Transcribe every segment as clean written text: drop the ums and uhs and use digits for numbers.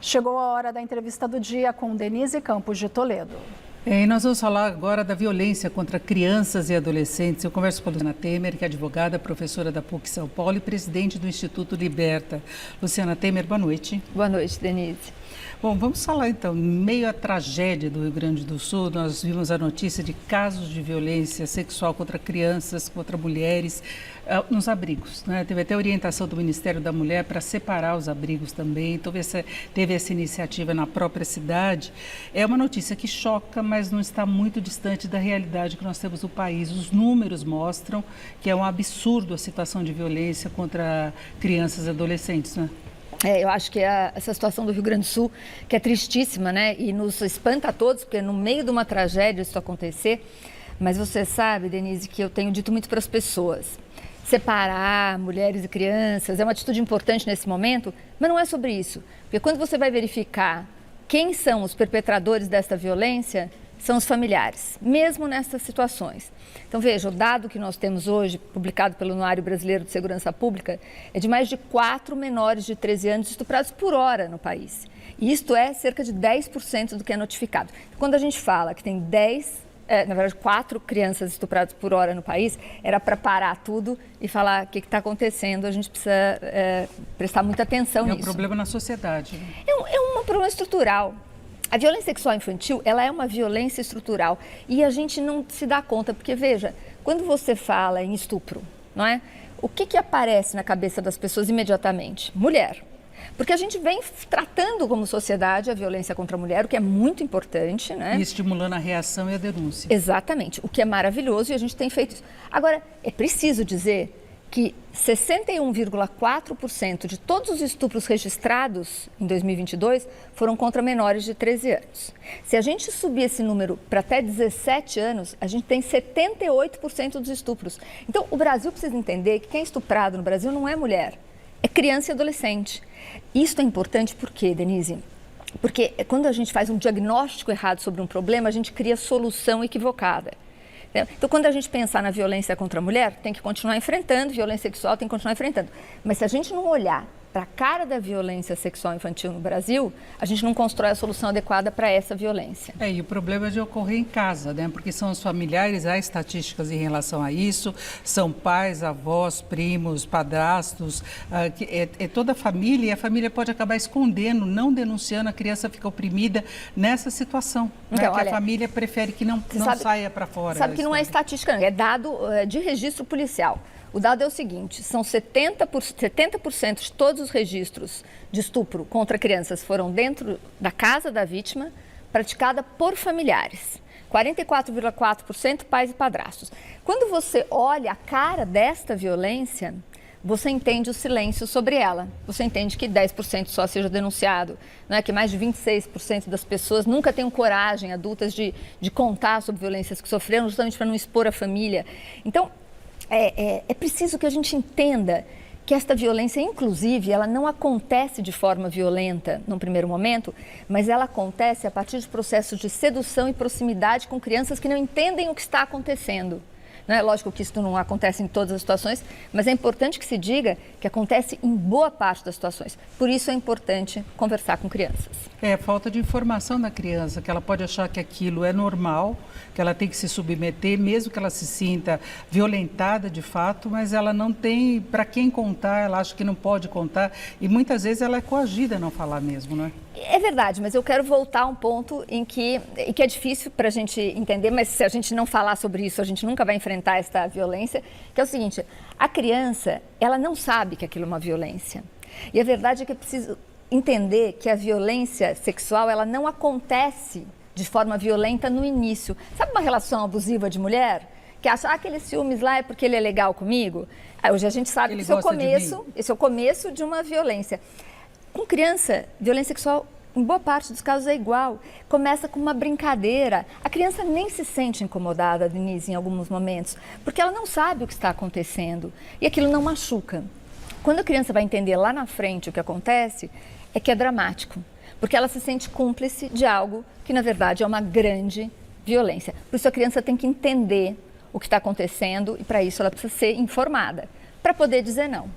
Chegou a hora da entrevista do dia com Denise Campos de Toledo. E nós vamos falar agora da violência contra crianças e adolescentes. Eu converso com a Luciana Temer, que é advogada, professora da PUC São Paulo e presidente do Instituto Liberta. Luciana Temer, boa noite. Boa noite, Denise. Bom, vamos falar então, em meio à tragédia do Rio Grande do Sul, nós vimos a notícia de casos de violência sexual contra crianças, contra mulheres, nos abrigos, né? Teve até orientação do Ministério da Mulher para separar os abrigos também, então teve essa iniciativa na própria cidade. É uma notícia que choca, mas não está muito distante da realidade que nós temos no país. Os números mostram que é um absurdo a situação de violência contra crianças e adolescentes, né? Eu acho que essa situação do Rio Grande do Sul, que é tristíssima, né? E nos espanta a todos, porque no meio de uma tragédia isso acontecer. Mas você sabe, Denise, que eu tenho dito muito para as pessoas. Separar mulheres e crianças é uma atitude importante nesse momento, mas não é sobre isso. Porque quando você vai verificar quem são os perpetradores desta violência, são os familiares, mesmo nessas situações. Então, veja, o dado que nós temos hoje, publicado pelo Anuário Brasileiro de Segurança Pública, é de mais de 4 menores de 13 anos estuprados por hora no país. E isto é cerca de 10% do que é notificado. Quando a gente fala que tem 4 crianças estupradas por hora no país, era para parar tudo e falar o que está acontecendo. A gente precisa prestar muita atenção nisso. É um problema na sociedade. É um problema estrutural. A violência sexual infantil, ela é uma violência estrutural e a gente não se dá conta, porque veja, quando você fala em estupro, não é? O que aparece na cabeça das pessoas imediatamente? Mulher. Porque a gente vem tratando como sociedade a violência contra a mulher, o que é muito importante, né? E estimulando a reação e a denúncia. Exatamente, o que é maravilhoso e a gente tem feito isso. Agora, é preciso dizer que 61,4% de todos os estupros registrados em 2022 foram contra menores de 13 anos. Se a gente subir esse número para até 17 anos, a gente tem 78% dos estupros. Então, o Brasil precisa entender que quem é estuprado no Brasil não é mulher, é criança e adolescente. Isso é importante por quê, Denise? Porque quando a gente faz um diagnóstico errado sobre um problema, a gente cria solução equivocada. Então, quando a gente pensar na violência contra a mulher, tem que continuar enfrentando, violência sexual tem que continuar enfrentando. Mas se a gente não olhar para a cara da violência sexual infantil no Brasil, a gente não constrói a solução adequada para essa violência. E o problema é de ocorrer em casa, né? Porque são os familiares, há estatísticas em relação a isso, são pais, avós, primos, padrastos, é toda a família, e a família pode acabar escondendo, não denunciando, a criança fica oprimida nessa situação, então, né? Que a família prefere que não saia para fora. Sabe que não é estatística, não, é dado de registro policial. O dado é o seguinte, são 70% de todos os registros de estupro contra crianças foram dentro da casa da vítima, praticada por familiares. 44,4% pais e padrastos. Quando você olha a cara desta violência, você entende o silêncio sobre ela. Você entende que 10% só seja denunciado, não é? Que mais de 26% das pessoas nunca tenham coragem, adultas, de contar sobre violências que sofreram, justamente para não expor a família. Então, é preciso que a gente entenda que esta violência, inclusive, ela não acontece de forma violenta num primeiro momento, mas ela acontece a partir de processos de sedução e proximidade com crianças que não entendem o que está acontecendo. Não é lógico que isso não acontece em todas as situações, mas é importante que se diga que acontece em boa parte das situações. Por isso é importante conversar com crianças. Falta de informação da criança, que ela pode achar que aquilo é normal, que ela tem que se submeter, mesmo que ela se sinta violentada de fato, mas ela não tem para quem contar, ela acha que não pode contar e muitas vezes ela é coagida a não falar mesmo, não é? É verdade, mas eu quero voltar a um ponto em que é difícil para a gente entender, mas se a gente não falar sobre isso, a gente nunca vai enfrentar esta violência, que é o seguinte, a criança, ela não sabe que aquilo é uma violência. E a verdade é que é preciso entender que a violência sexual, ela não acontece de forma violenta no início. Sabe uma relação abusiva de mulher? Que acha, aqueles ciúmes lá é porque ele é legal comigo? Hoje a gente sabe que esse é o começo de uma violência. Com criança, violência sexual, em boa parte dos casos, é igual. Começa com uma brincadeira. A criança nem se sente incomodada, Denise, em alguns momentos, porque ela não sabe o que está acontecendo e aquilo não machuca. Quando a criança vai entender lá na frente o que acontece, é que é dramático, porque ela se sente cúmplice de algo que, na verdade, é uma grande violência. Por isso, a criança tem que entender o que está acontecendo e, para isso, ela precisa ser informada, para poder dizer não.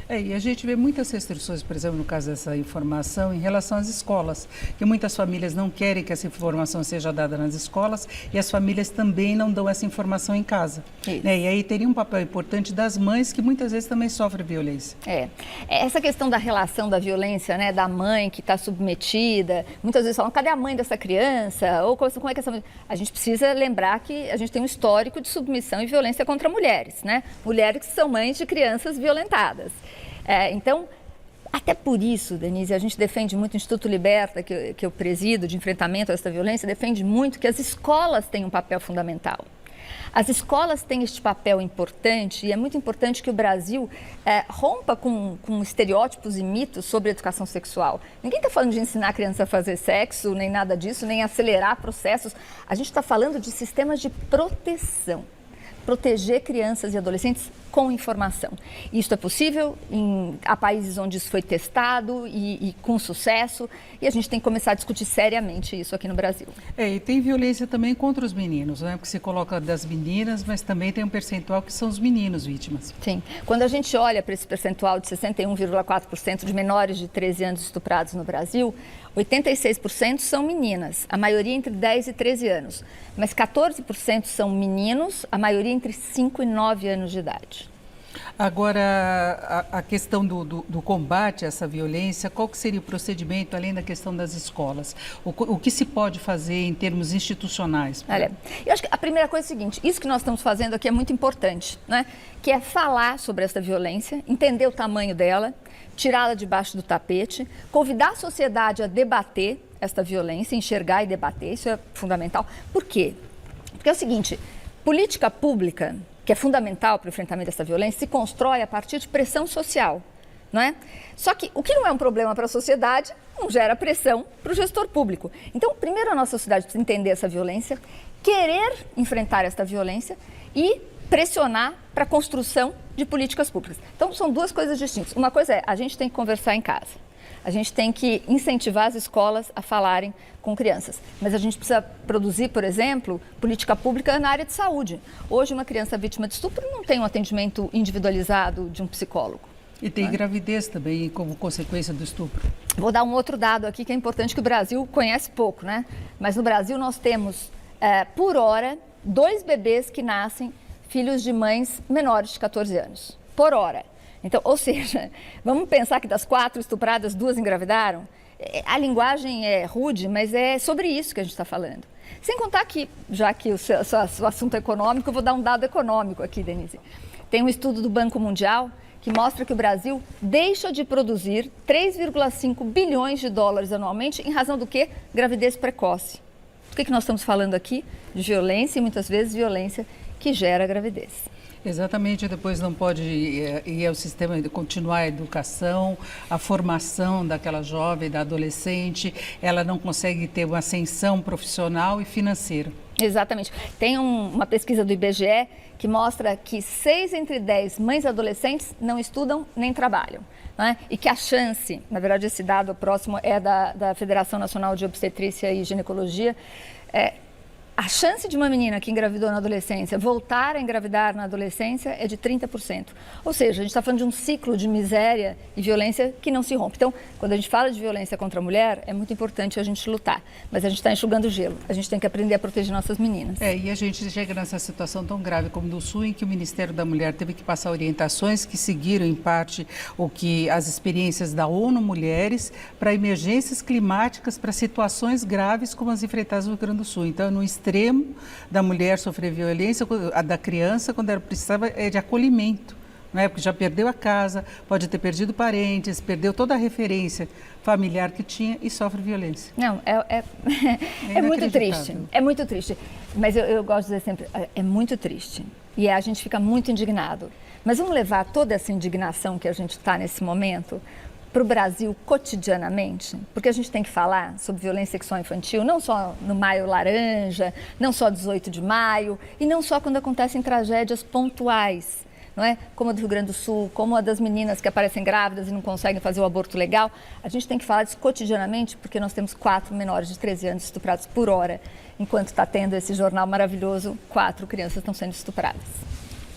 E a gente vê muitas restrições, por exemplo, no caso dessa informação, em relação às escolas, que muitas famílias não querem que essa informação seja dada nas escolas e as famílias também não dão essa informação em casa. Né? E aí teria um papel importante das mães, que muitas vezes também sofrem violência. Essa questão da relação da violência, né, da mãe que está submetida, muitas vezes falam, cadê a mãe dessa criança? Ou como é que essa... A gente precisa lembrar que a gente tem um histórico de submissão e violência contra mulheres, né? Mulheres que são mães de crianças violentadas. Então, até por isso, Denise, a gente defende muito, o Instituto Liberta, que eu presido, de enfrentamento a essa violência, defende muito que as escolas têm um papel fundamental. As escolas têm este papel importante e é muito importante que o Brasil rompa com estereótipos e mitos sobre educação sexual. Ninguém está falando de ensinar a criança a fazer sexo, nem nada disso, nem acelerar processos. A gente está falando de sistemas de proteção. Proteger crianças e adolescentes com informação. Isso é possível, há países onde isso foi testado e com sucesso, e a gente tem que começar a discutir seriamente isso aqui no Brasil. E tem violência também contra os meninos, né? Porque se coloca das meninas, mas também tem um percentual que são os meninos vítimas. Sim. Quando a gente olha para esse percentual de 61,4% de menores de 13 anos estuprados no Brasil, 86% são meninas, a maioria entre 10 e 13 anos, mas 14% são meninos, a maioria entre 5 e 9 anos de idade. Agora, a questão do combate a essa violência, qual que seria o procedimento, além da questão das escolas? O que se pode fazer em termos institucionais? Olha, eu acho que a primeira coisa é a seguinte, isso que nós estamos fazendo aqui é muito importante, né? Que é falar sobre essa violência, entender o tamanho dela, tirá-la debaixo do tapete, convidar a sociedade a debater esta violência, enxergar e debater, isso é fundamental. Por quê? Porque é o seguinte, política pública, que é fundamental para o enfrentamento dessa violência, se constrói a partir de pressão social, não é? Só que o que não é um problema para a sociedade, não gera pressão para o gestor público. Então, primeiro a nossa sociedade precisa entender essa violência, querer enfrentar essa violência e pressionar para a construção de políticas públicas. Então, são duas coisas distintas. Uma coisa é, a gente tem que conversar em casa. A gente tem que incentivar as escolas a falarem com crianças. Mas a gente precisa produzir, por exemplo, política pública na área de saúde. Hoje, uma criança vítima de estupro não tem um atendimento individualizado de um psicólogo. E tem gravidez também como consequência do estupro. Vou dar um outro dado aqui que é importante, que o Brasil conhece pouco, né? Mas no Brasil nós temos, por hora, 2 bebês que nascem filhos de mães menores de 14 anos. Por hora. Então, ou seja, vamos pensar que das 4 estupradas, 2 engravidaram? A linguagem é rude, mas é sobre isso que a gente está falando. Sem contar que, já que o assunto é econômico, eu vou dar um dado econômico aqui, Denise. Tem um estudo do Banco Mundial que mostra que o Brasil deixa de produzir 3,5 bilhões de dólares anualmente em razão do quê? Gravidez precoce. Do que nós estamos falando aqui? De violência e muitas vezes violência que gera gravidez. Exatamente, depois não pode ir ao sistema de continuar a educação, a formação daquela jovem, da adolescente, ela não consegue ter uma ascensão profissional e financeira. Exatamente. Tem uma pesquisa do IBGE que mostra que 6 entre 10 mães adolescentes não estudam nem trabalham. Né? E que a chance, na verdade esse dado próximo é da Federação Nacional de Obstetrícia e Ginecologia, a chance de uma menina que engravidou na adolescência voltar a engravidar na adolescência é de 30%. Ou seja, a gente está falando de um ciclo de miséria e violência que não se rompe. Então, quando a gente fala de violência contra a mulher, é muito importante a gente lutar. Mas a gente está enxugando gelo. A gente tem que aprender a proteger nossas meninas. E a gente chega nessa situação tão grave como do Sul, em que o Ministério da Mulher teve que passar orientações que seguiram, em parte, as experiências da ONU Mulheres para emergências climáticas, para situações graves como as enfrentadas no Rio Grande do Sul. Então, no extremo da mulher sofrer violência, a da criança, quando ela precisava de acolhimento, né? Porque já perdeu a casa, pode ter perdido parentes, perdeu toda a referência familiar que tinha e sofre violência. Não, é muito triste, é muito triste. Mas eu gosto de dizer sempre, é muito triste. E a gente fica muito indignado. Mas vamos levar toda essa indignação que a gente está nesse momento para o Brasil cotidianamente, porque a gente tem que falar sobre violência sexual infantil, não só no Maio Laranja, não só 18 de maio, e não só quando acontecem tragédias pontuais, não é? Como a do Rio Grande do Sul, como a das meninas que aparecem grávidas e não conseguem fazer o aborto legal. A gente tem que falar disso cotidianamente, porque nós temos 4 menores de 13 anos estuprados por hora, enquanto está tendo esse jornal maravilhoso, 4 crianças estão sendo estupradas.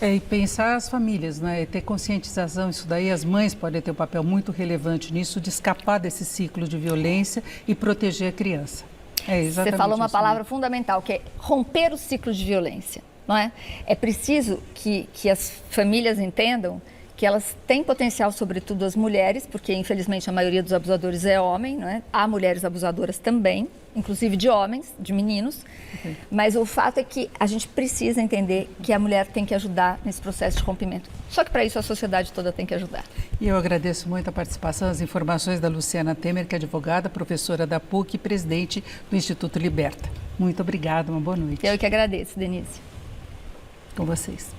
E pensar as famílias, né? E ter conscientização, isso daí as mães podem ter um papel muito relevante nisso, de escapar desse ciclo de violência e proteger a criança. É exatamente. Você falou uma isso, palavra né? fundamental, que é romper o ciclo de violência, não é? É preciso que as famílias entendam que elas têm potencial, sobretudo as mulheres, porque infelizmente a maioria dos abusadores é homem, não é? Há mulheres abusadoras também, inclusive de homens, de meninos, mas o fato é que a gente precisa entender que a mulher tem que ajudar nesse processo de rompimento. Só que para isso a sociedade toda tem que ajudar. E eu agradeço muito a participação, as informações da Luciana Temer, que é advogada, professora da PUC e presidente do Instituto Liberta. Muito obrigada, uma boa noite. Eu que agradeço, Denise. Com vocês.